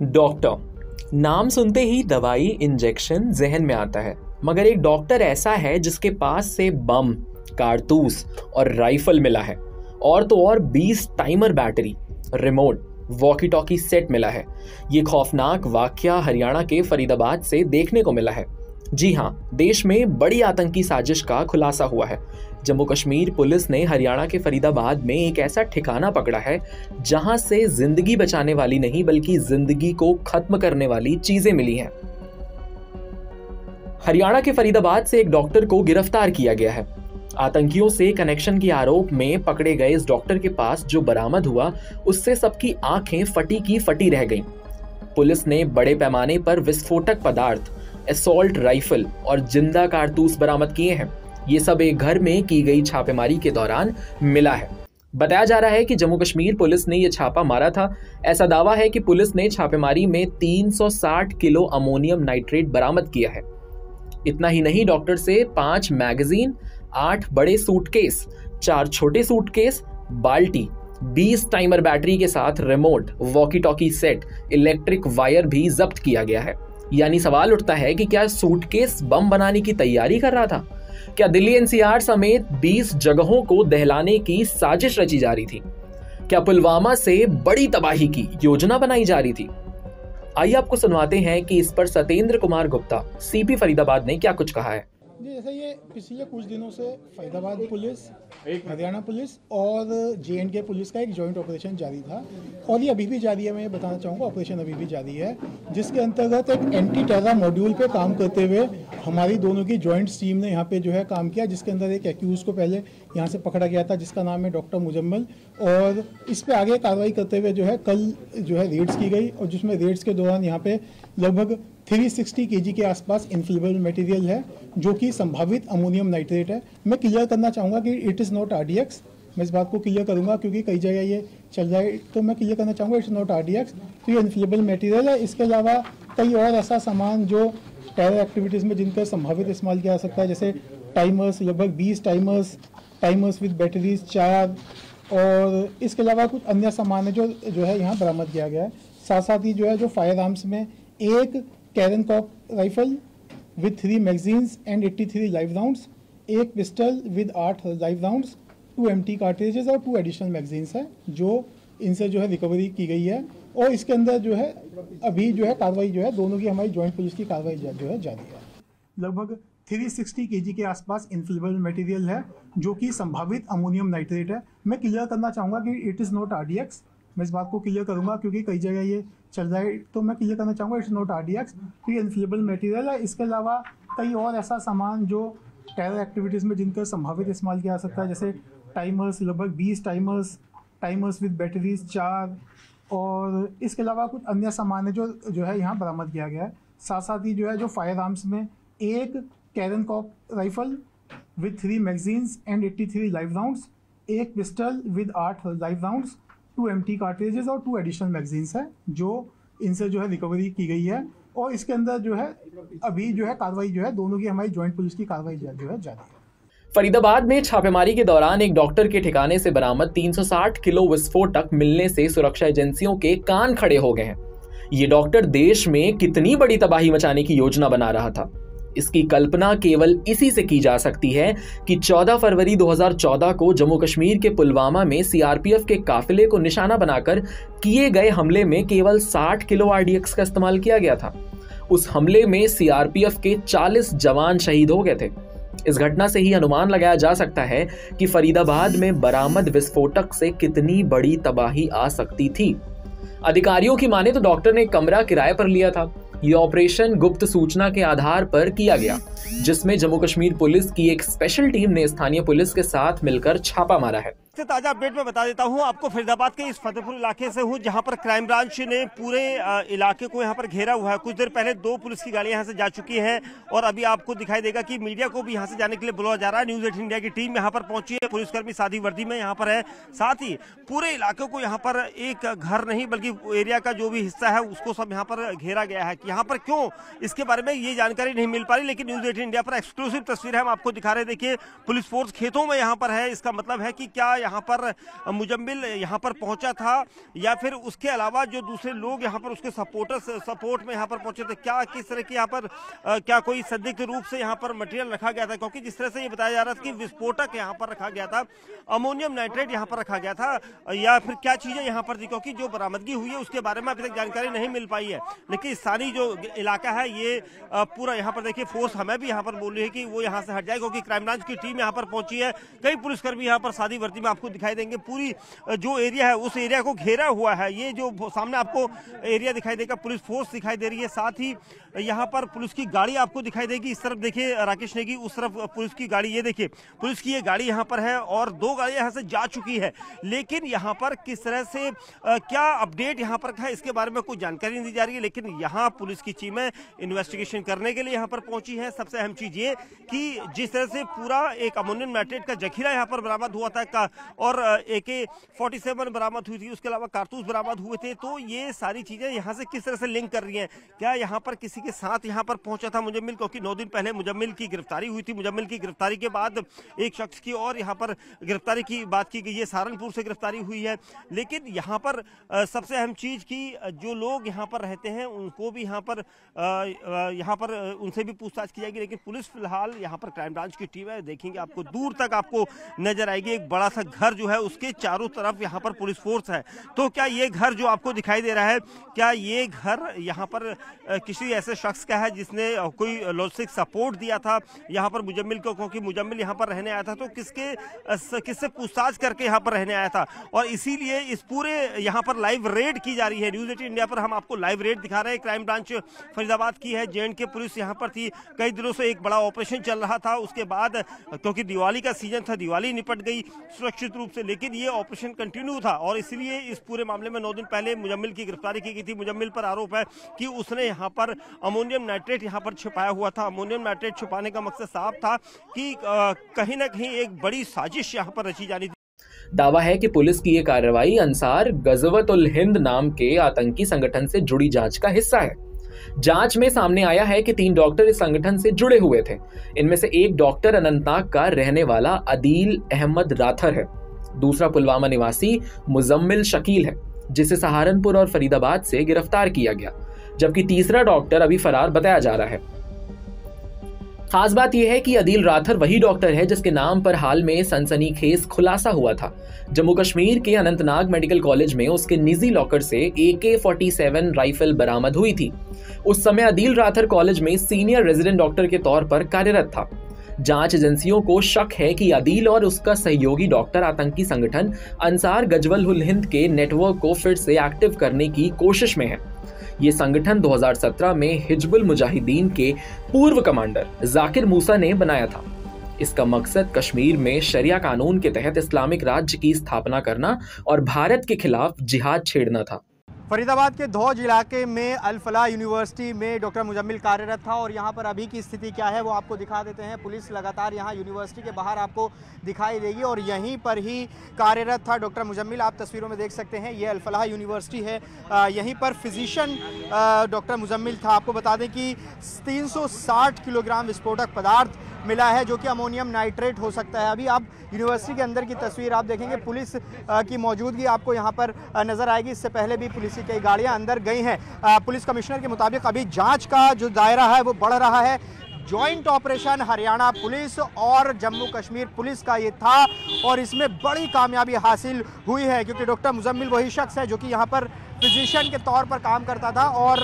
Doctor, नाम सुनते ही दवाई इंजेक्शन जहन में आता है, मगर एक डॉक्टर ऐसा है जिसके पास से बम, कारतूस और राइफल मिला है, और तो और 20 timer battery, remote, walkie talkie set मिला है। ये खौफनाक वाकया हरियाणा के फरीदाबाद से देखने को मिला है। जी हाँ, देश में बड़ी आतंकी साजिश का खुलासा हुआ है। जम्मू कश्मीर पुलिस ने हरियाणा के फरीदाबाद में एक ऐसा ठिकाना पकड़ा है जहां से जिंदगी बचाने वाली नहीं बल्कि जिंदगी को खत्म करने वाली चीजें मिली हैं। हरियाणा के फरीदाबाद से एक डॉक्टर को गिरफ्तार किया गया है। आतंकियों से कनेक्शन के आरोप में पकड़े गए इस डॉक्टर के पास जो बरामद हुआ उससे सबकी आंखें फटी की फटी रह गईं। पुलिस ने बड़े पैमाने पर विस्फोटक पदार्थ, असॉल्ट राइफल और जिंदा कारतूस बरामद किए हैं। ये सब एक घर में की गई छापेमारी के दौरान मिला है। बताया जा रहा है कि जम्मू कश्मीर पुलिस ने यह छापा मारा था। ऐसा दावा है कि पुलिस ने छापेमारी में 360 किलो अमोनियम नाइट्रेट बरामद किया है। इतना ही नहीं, डॉक्टर से 5 मैगजीन, 8 बड़े सूटकेस, 4 छोटे सूटकेस, बाल्टी, 20 टाइमर बैटरी के साथ remote, walkie talkie set, electric wire भी जब्त किया गया है। यानी सवाल उठता है कि क्या सूटकेस बम बनाने की तैयारी कर रहा था? क्या दिल्ली एनसीआर समेत 20 जगहों को दहलाने की साजिश रची जा रही थी? क्या पुलवामा से बड़ी तबाही की योजना बनाई जा रही थी? आइए आपको सुनवाते हैं कि इस पर सत्येंद्र कुमार गुप्ता, सीपी फरीदाबाद ने क्या कुछ कहा है। जी, जैसे ये पिछले कुछ दिनों से फरीदाबाद पुलिस, हरियाणा पुलिस और J&K पुलिस का एक जॉइंट ऑपरेशन जारी था और ये अभी भी जारी है। मैं बताना चाहूँगा, ऑपरेशन अभी भी जारी है, जिसके अंतर्गत एक एंटी टेरर मॉड्यूल पे काम करते हुए हमारी दोनों की जॉइंट टीम ने यहाँ पे जो है काम किया, जिसके अंदर एक एक्यूज को पहले यहाँ से पकड़ा गया था जिसका नाम है डॉक्टर मुजम्मल, और इस पे आगे कार्रवाई करते हुए जो है कल जो है रेड्स की गई और जिसमें रेड्स के दौरान यहाँ पे लगभग 360 kg के आसपास इन्फ्लेमेबल मटेरियल है जो कि संभावित अमोनियम नाइट्रेट है। मैं क्लियर करना चाहूँगा कि इट इज़ नॉट RDX। मैं इस बात को क्लियर करूँगा क्योंकि कई जगह ये चल रहा है, तो मैं क्लियर करना चाहूँगा इट्स नॉट RDX। तो ये इन्फ्लेमेबल मटेरियल है। इसके अलावा कई और ऐसा सामान जो टेरर एक्टिविटीज़ में जिनका संभावित इस्तेमाल किया जा सकता है, जैसे टाइमर्स, लगभग 20 टाइमर्स विद बैटरीज 4, और इसके अलावा कुछ अन्य सामान है जो है यहाँ बरामद किया गया है। साथ साथ ही जो है जो फायर आर्म्स में एक Krinkov rifle with 3 magazines and 83 live rounds, एक pistol with 8 live rounds, 2 empty cartridges और 2 एडिशनल मैगजीन्स हैं जो इनसे जो है रिकवरी की गई है। और इसके अंदर जो है अभी जो है कार्रवाई जो है दोनों की हमारी जॉइंट पुलिस की कार्रवाई जो है जारी है। लगभग 360 kg के आसपास इन्फ्लेमेबल मटेरियल है जो कि संभावित अमोनियम नाइट्रेट है। मैं क्लियर करना चाहूँगा कि इट इज़ नॉट RDX। मैं इस बात को क्लियर करूंगा क्योंकि कई जगह ये चल रहा है, तो मैं क्लियर करना चाहूँगा इट्स नॉट RDX। तो ये इन्फ्लेमेबल मटेरियल है। इसके अलावा कई और ऐसा सामान जो टेरर एक्टिविटीज़ में जिनका संभावित इस्तेमाल किया जा सकता है, जैसे टाइमर्स, लगभग 20 टाइमर्स विद बैटरीज 4, और इसके अलावा कुछ अन्य सामान है जो है यहाँ बरामद किया गया है। साथ साथ ही जो है जो फायर आर्म्स में एक Krinkov rifle with 3 magazines and 83 live rounds, एक pistol with 8 live rounds, 2 empty cartridges और 2 एडिशनल मैगजीन्स हैं जो इनसे जो है रिकवरी की गई है। और इसके अंदर जो है अभी जो है कार्रवाई जो है दोनों की हमारी जॉइंट पुलिस की कार्रवाई जो है जारी है। फरीदाबाद में छापेमारी के दौरान एक डॉक्टर के ठिकाने से बरामद 360 किलो विस्फोटक मिलने से सुरक्षा एजेंसियों के कान खड़े हो गए हैं। ये डॉक्टर देश में कितनी बड़ी तबाही मचाने की योजना बना रहा था, इसकी कल्पना केवल इसी से की जा सकती है कि 14 फरवरी 2014 को जम्मू कश्मीर के पुलवामा में CRPF के काफिले को निशाना बनाकर किए गए हमले में केवल 60 किलो RDX का इस्तेमाल किया गया था। उस हमले में CRPF के 40 जवान शहीद हो गए थे। इस घटना से ही अनुमान लगाया जा सकता है कि फरीदाबाद में बरामद विस्फोटक से कितनी बड़ी तबाही आ सकती थी। अधिकारियों की माने तो डॉक्टर ने कमरा किराए पर लिया था। ये ऑपरेशन गुप्त सूचना के आधार पर किया गया, जिसमें जम्मू कश्मीर पुलिस की एक स्पेशल टीम ने स्थानीय पुलिस के साथ मिलकर छापा मारा है। ताजा अपडेट में बता देता हूं आपको, फरीदाबाद के इस फतेहपुर इलाके से हूं जहां पर क्राइम ब्रांच ने पूरे इलाके को यहां पर घेरा हुआ है। कुछ देर पहले 2 पुलिस की गाड़ियां यहां से जा चुकी है और अभी आपको दिखाई देगा कि मीडिया को भी यहां से जाने के लिए बुलाया जा रहा है। न्यूज 18 इंडिया की टीम यहां पर पहुंची है, पुलिसकर्मी सादी वर्दी में यहां पर है। साथ ही पूरे इलाके को यहाँ पर एक घर नहीं बल्कि एरिया का जो भी हिस्सा है उसको सब यहाँ पर घेरा गया है। यहाँ पर क्यों, इसके बारे में ये जानकारी नहीं मिल पा रही, लेकिन न्यूज 18 इंडिया पर एक्सक्लूसिव तस्वीर है हम आपको दिखा रहे हैं। देखिए, पुलिस फोर्स खेतों में यहाँ पर है। इसका मतलब है कि क्या यहाँ पर मुजम्मिल यहाँ पर पहुंचा था या फिर उसके अलावा जो दूसरे लोग यहाँ पर उसके सपोर्ट में यहाँ पर पहुंचे थे, क्या किस तरह की यहाँ पर क्या कोई संदिग्ध रूप से यहाँ पर मटेरियल रखा गया था? क्योंकि जिस तरह से ये बताया जा रहा था कि विस्फोटक यहाँ पर रखा गया था, अमोनियम नाइट्रेट यहाँ पर रखा गया था, या फिर क्या चीजें यहाँ पर थी, क्योंकि जो बरामदगी हुई है उसके बारे में अभी तक जानकारी नहीं मिल पाई है। लेकिन स्थानीय जो इलाका है ये पूरा यहाँ पर देखिए फोर्स हमें भी यहाँ पर बोल रही है कि वो यहाँ से हट जाए, क्योंकि क्राइम ब्रांच की टीम यहाँ पर पहुंची है। कई पुलिसकर्मी यहाँ पर सादी वर्दी में आपको दिखाई देंगे। पूरी जो एरिया है उस एरिया को घेरा हुआ है। ये जो सामने आपको एरिया दिखाई देगा, पुलिस फोर्स दिखाई दे रही है, साथ ही यहाँ पर पुलिस की गाड़ी आपको दिखाई देगी। इस तरफ देखिए राकेश नेगी, उस तरफ पुलिस की गाड़ी, ये देखिए पुलिस की ये गाड़ी यहाँ पर है और 2 गाड़ियां यहाँ से जा चुकी है। लेकिन यहाँ पर किस तरह से क्या अपडेट यहाँ पर है इसके बारे में कोई जानकारी नहीं दी जा रही है। लेकिन यहाँ पुलिस की टीमें इन्वेस्टिगेशन करने के लिए यहाँ पर पहुंची है। सबसे अहम चीज ये कि जिस तरह से पूरा एक अमोनियम नाइट्रेट का जखीरा यहाँ पर बरामद हुआ था और AK-47 बरामद हुई थी, उसके अलावा कारतूस बरामद हुए थे, तो ये सारी चीजें यहाँ से किस तरह से लिंक कर रही हैं। क्या यहाँ पर किसी के साथ यहाँ पर पहुंचा था मुजम्मिल, क्योंकि 9 दिन पहले मुजम्मिल की गिरफ्तारी हुई थी। मुजम्मिल की गिरफ्तारी के बाद एक शख्स की और यहाँ पर गिरफ्तारी की बात की गई है, सहारनपुर से गिरफ्तारी हुई है। लेकिन यहाँ पर सबसे अहम चीज की जो लोग यहाँ पर रहते हैं उनको भी यहाँ पर उनसे भी पूछताछ की जाएगी। लेकिन पुलिस फिलहाल यहाँ पर क्राइम ब्रांच की टीम है, देखेंगे आपको दूर तक आपको नजर आएगी एक बड़ा सा घर जो है, उसके चारों तरफ यहाँ पर पुलिस फोर्स है। तो क्या ये घर जो आपको दिखाई दे रहा है, क्या ये घर यहाँ पर किसी ऐसे शख्स का है जिसने कोई लॉजिस्टिक सपोर्ट दिया था यहाँ पर मुजम्मिल को? क्योंकि मुजम्मिल यहाँ पर रहने आया था तो किससे पूछताछ करके यहाँ पर रहने आया था, और इसीलिए इस पूरे यहाँ पर लाइव रेड की जा रही है। न्यूज़ 18 इंडिया पर हम आपको लाइव रेड दिखा रहे हैं। क्राइम ब्रांच फरीदाबाद की है, J&K पुलिस यहाँ पर थी। कई दिनों से एक बड़ा ऑपरेशन चल रहा था, उसके बाद क्योंकि दिवाली का सीजन था, दिवाली निपट गई सुरक्षित रूप से, लेकिन ये ऑपरेशन कंटिन्यू था और इसलिए इस पूरे मामले में 9 दिन पहले मुजम्मिल की गिरफ्तारी की गई थी। मुजम्मिल पर आरोप है कि उसने यहाँ पर अमोनियम नाइट्रेट यहाँ पर छिपाया हुआ था। अमोनियम नाइट्रेट छिपाने का मकसद साफ था कि कहीं ना कहीं एक बड़ी साजिश यहाँ पर रची जानी थी। दावा है कि पुलिस की यह कार्रवाई अंसार गज़वत उल हिंद नाम के आतंकी संगठन से जुड़ी जांच का हिस्सा है। जांच में सामने आया है कि 3 डॉक्टर इस संगठन से जुड़े हुए थे। इनमें से एक डॉक्टर अनंतनाग का रहने वाला अदील अहमद राथर है, दूसरा पुलवामा निवासी मुजम्मिल शकील है जिसे सहारनपुर और फरीदाबाद से गिरफ्तार किया गया, जबकि तीसरा डॉक्टर अभी फरार बताया जा रहा है। खास बात यह है कि अदील राथर वही डॉक्टर है जिसके नाम पर हाल में सनसनीखेज खुलासा हुआ था। जम्मू कश्मीर के अनंतनाग मेडिकल कॉलेज में उसके निजी लॉकर से AK-47 राइफल बरामद हुई थी। उस समय अदील राथर कॉलेज में सीनियर रेजिडेंट डॉक्टर के तौर पर कार्यरत था। जांच एजेंसियों को शक है कि अदील और उसका सहयोगी डॉक्टर आतंकी संगठन अंसार गजवत उल हिंद के नेटवर्क को फिर से एक्टिव करने की कोशिश में है। ये संगठन 2017 में हिजबुल मुजाहिदीन के पूर्व कमांडर जाकिर मूसा ने बनाया था। इसका मकसद कश्मीर में शरिया कानून के तहत इस्लामिक राज्य की स्थापना करना और भारत के खिलाफ जिहाद छेड़ना था। फरीदाबाद के धौज इलाके में अल फलाह यूनिवर्सिटी में डॉक्टर मुजम्मिल कार्यरत था और यहाँ पर अभी की स्थिति क्या है वो आपको दिखा देते हैं। पुलिस लगातार यहाँ यूनिवर्सिटी के बाहर आपको दिखाई देगी और यहीं पर ही कार्यरत था डॉक्टर मुजम्मिल। आप तस्वीरों में देख सकते हैं, ये अल फलाह यूनिवर्सिटी है, यहीं पर फिजिशियन डॉक्टर मुजम्मिल था। आपको बता दें कि 360 किलोग्राम विस्फोटक पदार्थ मिला है जो कि अमोनियम नाइट्रेट हो सकता है। अभी आप यूनिवर्सिटी के अंदर की तस्वीर आप देखेंगे, पुलिस की मौजूदगी आपको यहाँ पर नजर आएगी। इससे पहले भी पुलिस की कई गाड़ियाँ अंदर गई हैं। पुलिस कमिश्नर के मुताबिक अभी जांच का जो दायरा है वो बढ़ रहा है। जॉइंट ऑपरेशन हरियाणा पुलिस और जम्मू कश्मीर पुलिस का ये था और इसमें बड़ी कामयाबी हासिल हुई है, क्योंकि डॉक्टर मुजम्मिल वही शख्स है जो कि यहाँ पर फिजिशियन के तौर पर काम करता था और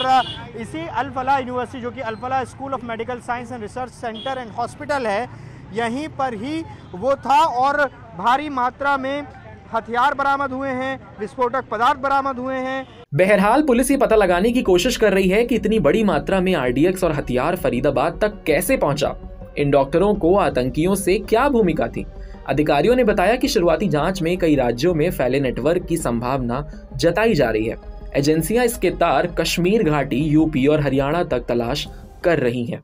इसी अल फलाह यूनिवर्सिटी जो कि Al Falah school of medical science and research centre and hospital है, यहीं पर ही वो था और भारी मात्रा में हथियार बरामद हुए हैं, विस्फोटक पदार्थ बरामद हुए हैं। बहरहाल पुलिस ये पता लगाने की कोशिश कर रही है कि इतनी बड़ी मात्रा में RDX और हथियार फरीदाबाद तक कैसे पहुंचा। इन डॉक्टरों को आतंकियों से क्या भूमिका थी। अधिकारियों ने बताया कि शुरुआती जांच में कई राज्यों में फैले नेटवर्क की संभावना जताई जा रही है। एजेंसियां इसके तार कश्मीर घाटी, UP और हरियाणा तक तलाश कर रही हैं।